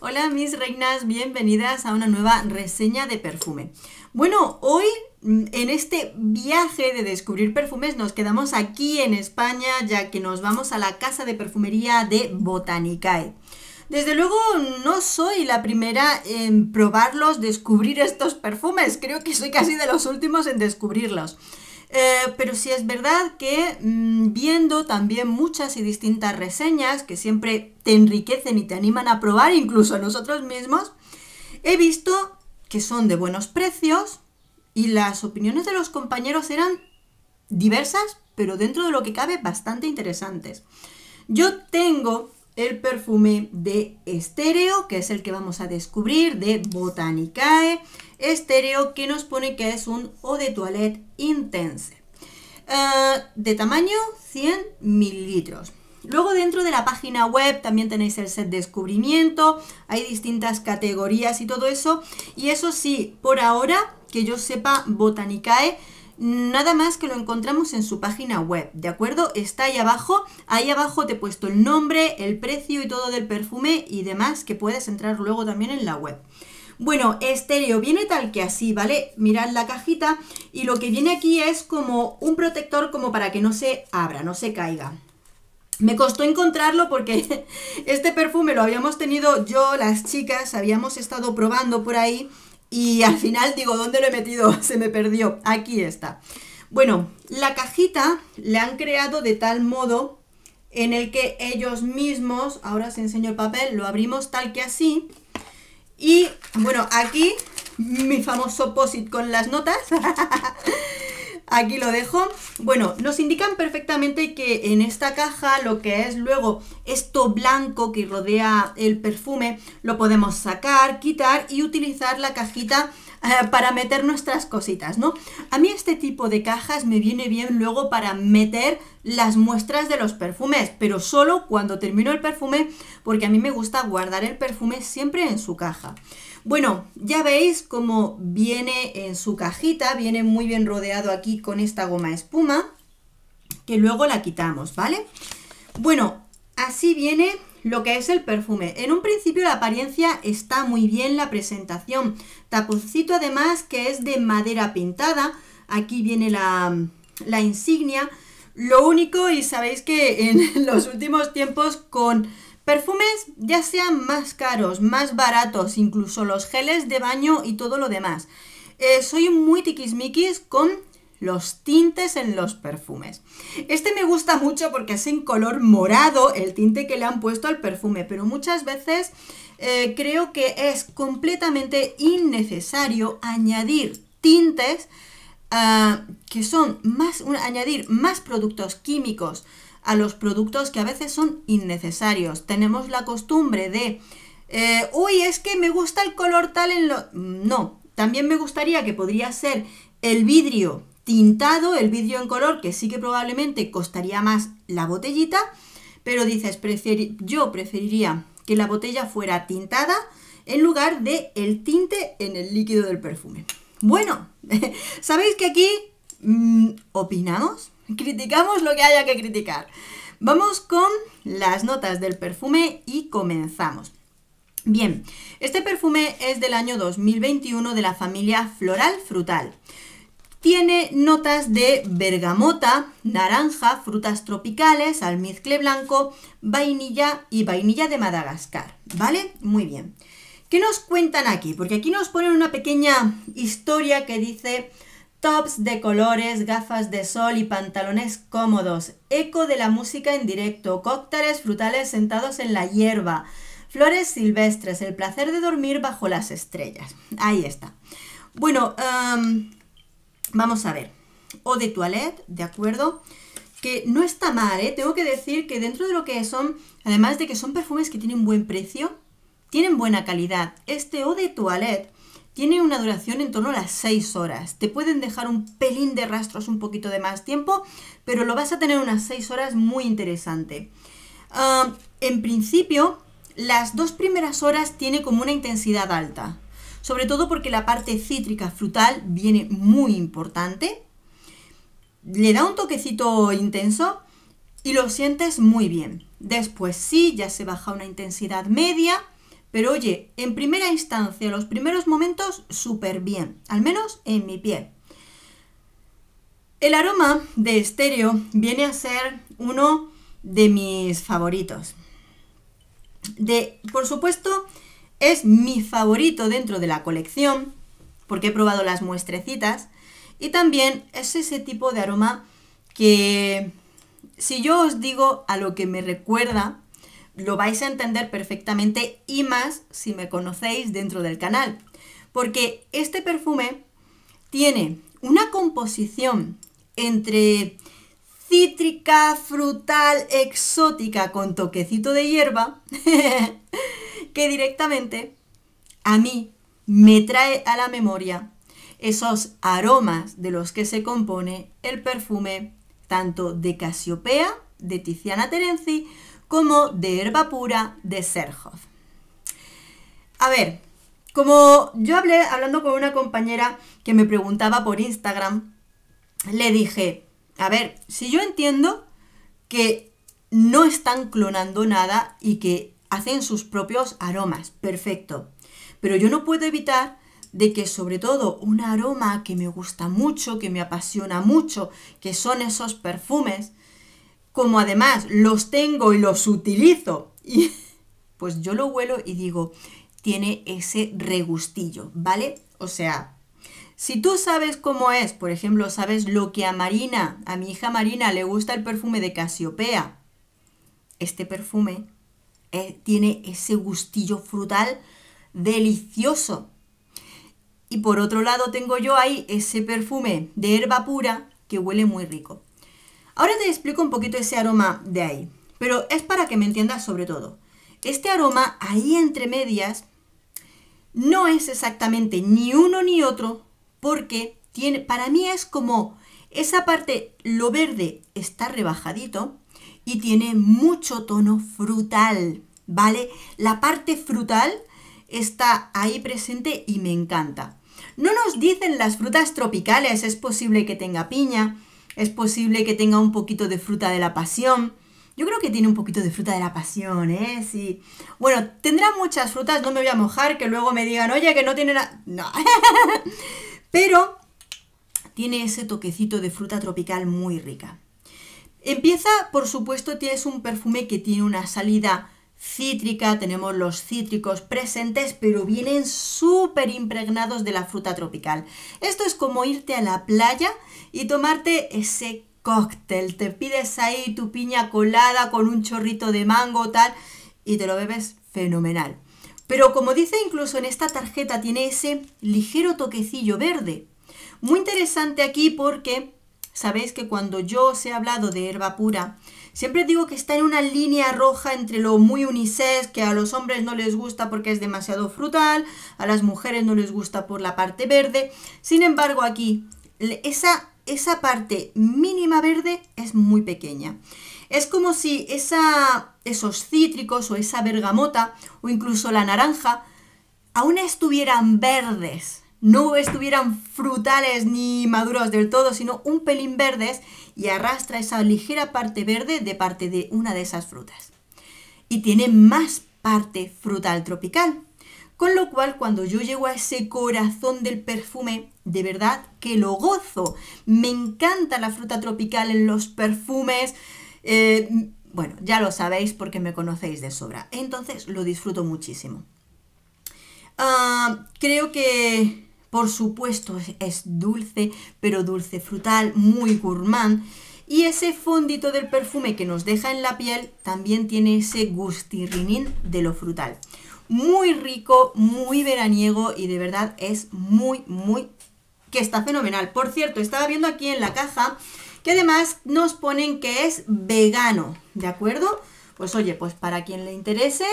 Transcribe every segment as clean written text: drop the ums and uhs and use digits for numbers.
Hola mis reinas, bienvenidas a una nueva reseña de perfume. Bueno, hoy en este viaje de descubrir perfumes nos quedamos aquí en España, ya que nos vamos a la casa de perfumería de Botanicae. Desde luego no soy la primera en probarlos, descubrir estos perfumes, creo que soy casi de los últimos en descubrirlos. Pero sí es verdad que viendo también muchas y distintas reseñas que siempre te enriquecen y te animan a probar, incluso a nosotros mismos, he visto que son de buenos precios y las opiniones de los compañeros eran diversas, pero dentro de lo que cabe bastante interesantes. Yo tengo el perfume de Estéreo, que es el que vamos a descubrir, de Botanicae. Estéreo, que nos pone que es un Eau de Toilette Intense, de tamaño 100 mililitros. Luego dentro de la página web también tenéis el set descubrimiento, hay distintas categorías y todo eso. Y eso sí, por ahora, que yo sepa, Botanicae, nada más que lo encontramos en su página web, ¿de acuerdo? Está ahí abajo te he puesto el nombre, el precio y todo del perfume y demás, que puedes entrar luego también en la web. Bueno, Estéreo viene tal que así, ¿vale? Mirad la cajita y lo que viene aquí es como un protector como para que no se abra, no se caiga. Me costó encontrarlo porque este perfume lo habíamos tenido yo, las chicas, habíamos estado probando por ahí y al final digo, ¿dónde lo he metido? Se me perdió. Aquí está. Bueno, la cajita la han creado de tal modo en el que ellos mismos, ahora os enseño el papel, lo abrimos tal que así. Y bueno, aquí mi famoso post-it con las notas. Aquí lo dejo. Bueno, nos indican perfectamente que en esta caja lo que es luego esto blanco que rodea el perfume lo podemos sacar, quitar y utilizar la cajita para meter nuestras cositas, ¿no? A mí este tipo de cajas me viene bien luego para meter las muestras de los perfumes, pero solo cuando termino el perfume, porque a mí me gusta guardar el perfume siempre en su caja. Bueno, ya veis cómo viene en su cajita, viene muy bien rodeado aquí con esta goma espuma, que luego la quitamos, ¿vale? Bueno, así viene lo que es el perfume. En un principio la apariencia está muy bien, la presentación. Taponcito además que es de madera pintada, aquí viene la insignia. Lo único, y sabéis que en los últimos tiempos con perfumes ya sean más caros, más baratos, incluso los geles de baño y todo lo demás. Soy muy tiquismiquis con los tintes en los perfumes. Este me gusta mucho porque es en color morado el tinte que le han puesto al perfume, pero muchas veces creo que es completamente innecesario añadir tintes que son añadir más productos químicos a los productos que a veces son innecesarios. Tenemos la costumbre de, uy, es que me gusta el color tal en lo... No, también me gustaría que podría ser el vidrio tintado, el vidrio en color, que sí que probablemente costaría más la botellita, pero dices, yo preferiría que la botella fuera tintada en lugar de el tinte en el líquido del perfume. Bueno, ¿sabéis que aquí opinamos? Criticamos lo que haya que criticar. Vamos con las notas del perfume y comenzamos. Bien, este perfume es del año 2021 de la familia Floral Frutal. Tiene notas de bergamota, naranja, frutas tropicales, almizcle blanco, vainilla y vainilla de Madagascar, ¿vale? Muy bien. ¿Qué nos cuentan aquí? Porque aquí nos ponen una pequeña historia que dice: tops de colores, gafas de sol y pantalones cómodos, eco de la música en directo, cócteles frutales sentados en la hierba, flores silvestres, el placer de dormir bajo las estrellas. Ahí está. Bueno, vamos a ver. Eau de Toilette, ¿de acuerdo? Que no está mal, ¿eh? Tengo que decir que dentro de lo que son, además de que son perfumes que tienen buen precio, tienen buena calidad. Este Eau de Toilette tiene una duración en torno a las 6 horas. Te pueden dejar un pelín de rastros un poquito de más tiempo, pero lo vas a tener unas 6 horas muy interesante. En principio, las 2 primeras horas tiene como una intensidad alta, sobre todo porque la parte cítrica frutal viene muy importante. Le da un toquecito intenso y lo sientes muy bien. Después sí, ya se baja a una intensidad media, Pero oye, en primera instancia, los primeros momentos, súper bien, al menos en mi piel. El aroma de estéreo viene a ser uno de mis favoritos. Por supuesto, es mi favorito dentro de la colección, porque he probado las muestrecitas, y también es ese tipo de aroma que, si yo os digo a lo que me recuerda, lo vais a entender perfectamente, y más si me conocéis dentro del canal, porque este perfume tiene una composición entre cítrica, frutal, exótica con toquecito de hierba que directamente a mí me trae a la memoria esos aromas de los que se compone el perfume tanto de Casiopea, de Tiziana Terenzi, como de Herba Pura de Xerjoz. A ver, como yo hablando con una compañera que me preguntaba por Instagram, le dije, a ver, si yo entiendo que no están clonando nada y que hacen sus propios aromas, perfecto, pero yo no puedo evitar de que sobre todo un aroma que me gusta mucho, que me apasiona mucho, que son esos perfumes, como además los tengo y los utilizo, y pues yo lo huelo y digo, tiene ese regustillo, ¿vale? O sea, si tú sabes cómo es, por ejemplo, sabes lo que a mi hija Marina, le gusta el perfume de Casiopea, este perfume tiene ese gustillo frutal delicioso. Y por otro lado tengo yo ahí ese perfume de Herba Pura que huele muy rico. Ahora te explico un poquito ese aroma de ahí, pero es para que me entiendas sobre todo. Este aroma ahí entre medias no es exactamente ni uno ni otro, porque para mí es como esa parte, lo verde está rebajadito y tiene mucho tono frutal, ¿vale? La parte frutal está ahí presente y me encanta. No nos dicen las frutas tropicales, es posible que tenga piña, es posible que tenga un poquito de fruta de la pasión. Yo creo que tiene un poquito de fruta de la pasión, ¿eh? Sí. Bueno, tendrá muchas frutas, no me voy a mojar, que luego me digan, oye, que no tiene nada. No. Pero tiene ese toquecito de fruta tropical muy rica. Empieza, por supuesto, es un perfume que tiene una salida cítrica, tenemos los cítricos presentes, pero vienen súper impregnados de la fruta tropical. Esto es como irte a la playa y tomarte ese cóctel. Te pides ahí tu piña colada con un chorrito de mango, tal, y te lo bebes fenomenal. Pero como dice incluso en esta tarjeta, tiene ese ligero toquecillo verde. Muy interesante aquí porque sabéis que cuando yo os he hablado de Herba Pura, siempre digo que está en una línea roja entre lo muy unisex, que a los hombres no les gusta porque es demasiado frutal, a las mujeres no les gusta por la parte verde. Sin embargo, aquí esa parte mínima verde es muy pequeña. Es como si esos cítricos o esa bergamota o incluso la naranja aún estuvieran verdes. No estuvieran frutales ni maduros del todo, sino un pelín verdes, y arrastra esa ligera parte verde de parte de una de esas frutas. Y tiene más parte frutal tropical. Con lo cual, cuando yo llego a ese corazón del perfume, de verdad que lo gozo. Me encanta la fruta tropical en los perfumes. Bueno, ya lo sabéis porque me conocéis de sobra. Entonces, lo disfruto muchísimo. Creo que, por supuesto, es dulce, pero dulce frutal, muy gourmand. Y ese fondito del perfume que nos deja en la piel también tiene ese gustirrinín de lo frutal. Muy rico, muy veraniego y de verdad es que está fenomenal. Por cierto, estaba viendo aquí en la caja que además nos ponen que es vegano, ¿de acuerdo? Pues oye, pues para quien le interese,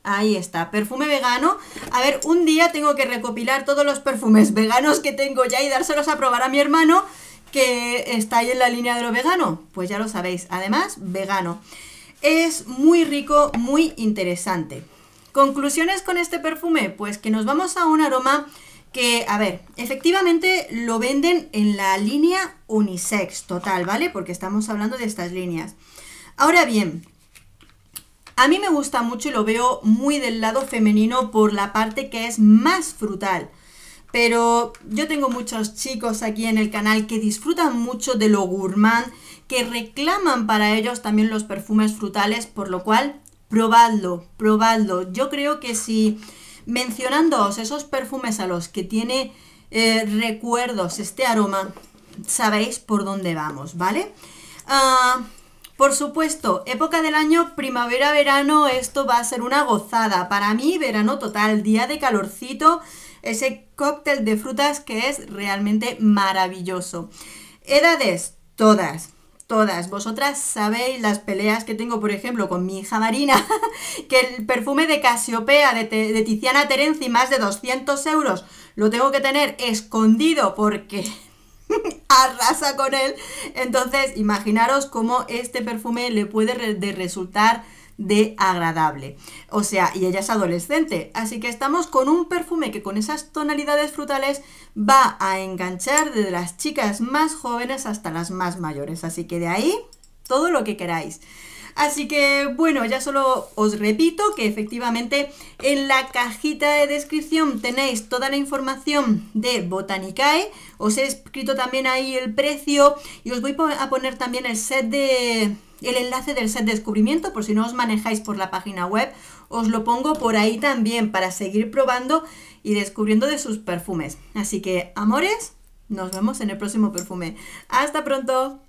ahí está, perfume vegano. A ver, un día tengo que recopilar todos los perfumes veganos que tengo ya y dárselos a probar a mi hermano, que está ahí en la línea de lo vegano. Pues ya lo sabéis, además, vegano. Es muy rico, muy interesante. ¿Conclusiones con este perfume? Pues que nos vamos a un aroma que, a ver, efectivamente lo venden en la línea unisex total, ¿vale? Porque estamos hablando de estas líneas. Ahora bien, A mí me gusta mucho y lo veo muy del lado femenino por la parte que es más frutal. Pero yo tengo muchos chicos aquí en el canal que disfrutan mucho de lo gourmand, que reclaman para ellos también los perfumes frutales, por lo cual probadlo, probadlo. Yo creo que si mencionándoos esos perfumes a los que tiene recuerdos este aroma, sabéis por dónde vamos, ¿vale? Por supuesto, época del año, primavera-verano, esto va a ser una gozada. Para mí, verano total, día de calorcito, ese cóctel de frutas que es realmente maravilloso. Edades, todas. Todas, vosotras sabéis las peleas que tengo, por ejemplo, con mi hija Marina, que el perfume de Casiopea de Tiziana Terenzi, más de 200 euros, lo tengo que tener escondido porque arrasa con él. Entonces, imaginaros cómo este perfume le puede resultar de agradable. O sea, y ella es adolescente, así que estamos con un perfume que con esas tonalidades frutales va a enganchar desde las chicas más jóvenes hasta las más mayores, así que de ahí todo lo que queráis. Así que bueno, ya solo os repito que efectivamente en la cajita de descripción tenéis toda la información de Botanicae, os he escrito también ahí el precio y os voy a poner también el enlace del set de descubrimiento, por si no os manejáis por la página web, os lo pongo por ahí también para seguir probando y descubriendo de sus perfumes. Así que, amores, nos vemos en el próximo perfume. ¡Hasta pronto!